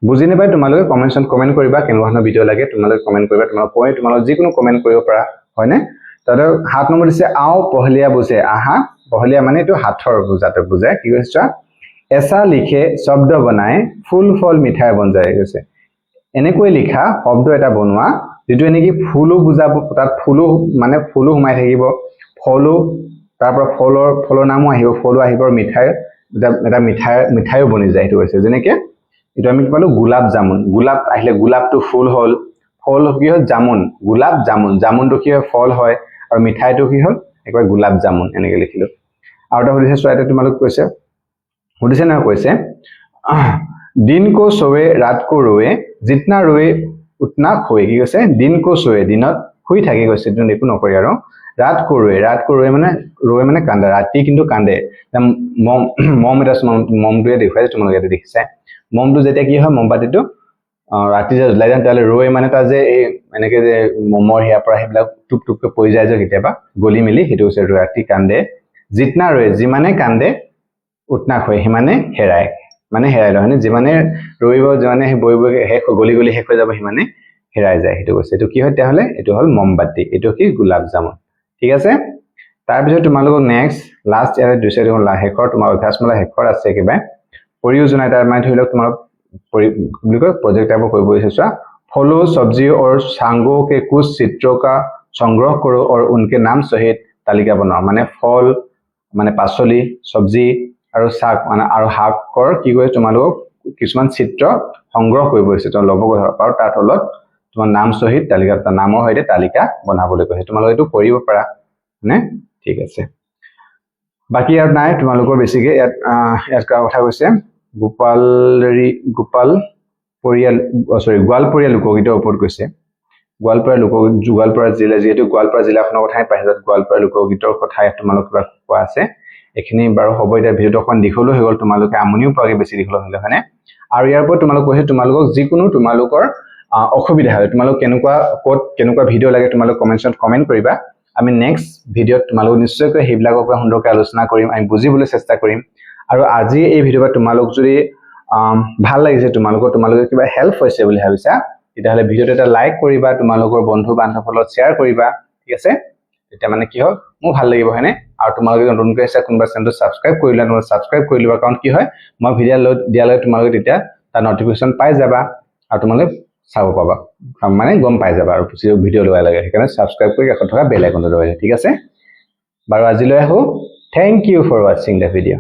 বুজি নেপাই তোমালোকে কমেন্ট কৰিবা কেনেকুৱা ভিডিও লাগে তোমালোকে কমেন্ট কৰিবা তোমালোক যিকোনো কমেন্ট কৰিব পাৰা হয়নে তাতে 7 নম্বৰ দিছে आओ পহলিয়া বুঝে আহা পহলিয়া মানে এটো হাতৰ বুজায় কি কৈছে এসা লিখে শব্দ বনায় ফুল ফল মিঠাই বন যায় কৈছে এনেকৈ লিখা শব্দ এটা বনোৱা যেটো এনেকি ফুলো বুজাব তাত ফুলো মানে ফুলো হুমাই থাকিব ফলো তাৰ পৰা ফলৰ নামো আহিব ফলো আহিব মিঠাই এটা মিঠাইও বনি যায় এটো কৈছে যেনেকে এটো আমি পালো গোলাপ জামুন গোলাপ আহিলে গোলাপটো ফুল হল ফল কি হল জামুন গোলাপ জামুনটো কি হয় ফল হয় আৰু মিঠাইটো কি হল একবাৰ গোলাপ জামুন এনেকে লিখিলো আৰু এটা সুধিছে চোৱাতে তোমালোক কৈছে সুধিছে না কৈছে दिन को सोए रात को रोए जितना रोए उतना खोए কি কৈছে दिन को सोए দিনত শুই থাকে কৈছে তুমি একো নকৰি আৰু ৰাত কৰোৱে মানে কান্দে ৰাতি কিন্তু কান্দে মম এটা মমটোৱে দেখুৱাই তোমালোকে ইয়াতে দেখিছা মমটো যেতিয়া কি হয় মমবাতিটো ৰাতি যে জ্বলাই যায় তাহলে ৰৈ মানে তাৰ যে এই এনেকে যে মমৰ হিয়াৰ পৰা সেইবিলাক টুক টুককে পৰি যায় যে কেতিয়াবা গলি মেলি সেইটো হৈছে ৰাতি কান্দে জিতনা ৰৈ যিমানে কান্দে উঠনা হয় সিমানে হেৰাই মানে হেৰাই লয় মানে যিমানে ৰৈব যিমানে বৈ শেষ গলি শেষ হৈ যাব সিমানে হেৰাই যায় সেইটো কৈছে এইটো কি হয় তেতিয়াহ'লে এইটো হ'ল মমবাতি এইটো কি গোলাপ জামুন ঠিক আছে তাৰপিছত তোমালোকক নেক্সট লাষ্ট ইয়াৰ দুইছে শেষৰ তোমাৰ অভ্যাসমূলক শেষৰ আছে কিবা পৰিযোজনা এটা মানে ধৰি লওক তোমাৰ বুলি কয় प्रोजेक्ट टाइप कोई बोल चुका फलो सब्जी और सांगो के कुछ चित्रों का संग्रह करो और उनके नाम सहित तालिका बनाओ माने फल माने पाचली सब्जी और শাক মানে আৰু শাকৰ কি কয় তোমালোক কিছুমান চিত্ৰ সংগ্ৰহ কৰিব আছে তো লব আৰু তাৰ তলত তোমাৰ নাম সহিত তালিকা নামৰ সৈতে তালিকা বনাবলৈ কৈছে তোমালোক এটো কৰিব পাৰা মানে ঠিক আছে বাকি আৰু নাই তোমালোকৰ বেছিকে ইয়াত কথা কৈছে গোৱালপৰীয়া লোকগীতৰ ওপৰত কৈছে গোৱালপৰীয়া জিলা যেহেতু গোৱালপৰীয়া জিলাখনৰ কথাই পাইছে গোৱালপৰীয়া লোকগীতৰ কথা তোমালোক কিবা কোৱা আছে এখিনি বাৰু হ'ব এটা ভিডিওটো অকন দীঘল হৈ গ'ল তোমালোকে আমনিও পাগে বেছি দীঘল হ'লে হয়নে আৰু ইয়াৰ পৰা তোমালোক কৈছে তোমালোকক যিকোনো তোমালোকৰ অসুবিধা হয় তোমালোক কেনেকুৱা ভিডিও লাগে তোমালোক কমেন্টছত কমেন্ট কৰিবা আমি নেক্সট ভিডিওত তোমালোক নিশ্চয়কৈ হেবিলাকৰ পৰা সুন্দৰকৈ আলোচনা কৰিম আমি বুজিবলৈ চেষ্টা কৰিম আৰু আজি এই ভিডিওত তোমালোক যদি ভাল লাগিছে তোমালোকে কিবা হেল্প হৈছে বুলি ভাবিছা তেতিয়াহলে ভিডিওটো এটা লাইক কৰিবা তোমালোকৰ বন্ধু বান্ধৱৰ লগত শেয়াৰ কৰিবা ঠিক আছে তেতিয়া মানে কি হ'ল মোৰ ভাল লাগিব হয়নে আৰু তোমালোকে নতুনকৈ আছে কোনবা চেনেলটো সাবস্ক্ৰাইব কৰিলা নহলে সাবস্ক্ৰাইব কৰি লিবা কাৰণ কি হয় মই ভিডিও লোড দিয়ালে তোমালোকে তেতিয়া তাৰ নটিফিকেশন পাই যাবা আৰু তোমালোকে চাব পাবা মানে গম পাই যাবা আৰু ভিডিও লোৱা লাগে সেইকাৰণে সাবস্ক্ৰাইব কৰি ৰাখা থকা বেল আইকনটো দবাই ঠিক আছে বাৰু আজিলৈ আহো thank you for watching the video